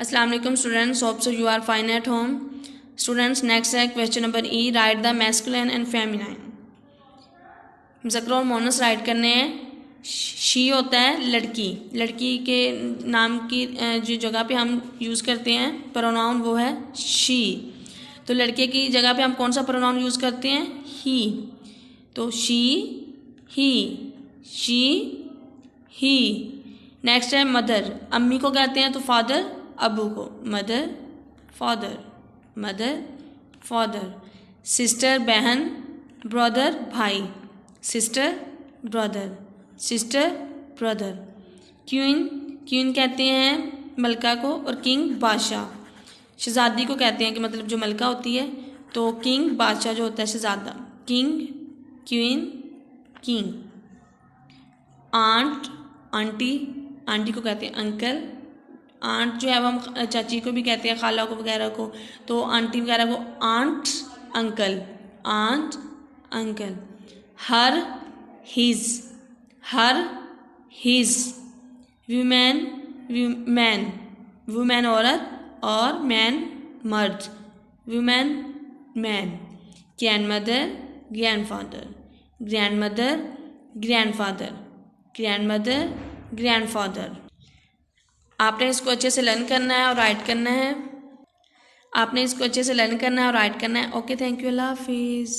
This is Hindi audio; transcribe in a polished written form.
अस्सलाम वालेकुम students, hope so you are fine at home. Students, next है question number E, write the masculine and feminine. मुज़क्कर और मोनस राइट करने हैं। शी होता है लड़की, लड़की के नाम की जो जगह पे हम यूज़ करते हैं प्रोनाउन वो है शी। तो लड़के की जगह पे हम कौन सा प्रोनाउन यूज़ करते हैं? ही। तो she, he, she, he. Next है मदर, अम्मी को कहते हैं तो फादर, अबू को mother, father, mother, father. Sister बहन, ब्रदर भाई, sister, brother, sister, brother. Queen, queen कहते हैं मलका को, और किंग बादशाह। शहजादी को कहते हैं कि मतलब जो मलका होती है, तो किंग बादशाह जो होता है शहजादा। King, queen, king. Aunt, aunty, aunty को कहते हैं अंकल। आंट जो है वो हम चाची को भी कहते हैं, खाला को वगैरह को, तो आंटी वगैरह को आंट, अंकल, आंट, अंकल। हर, हिज, हर, हिज। वुमेन, मैन, वुमेन औरत और मैन मर्द, women, man. Grandmother, grandfather, grandmother, grandfather, grandmother, grandfather. आपने इसको अच्छे से लर्न करना है और राइट करना है। आपने इसको अच्छे से लर्न करना है और राइट करना है। ओके, थैंक यू, अल्लाह हाफिज़।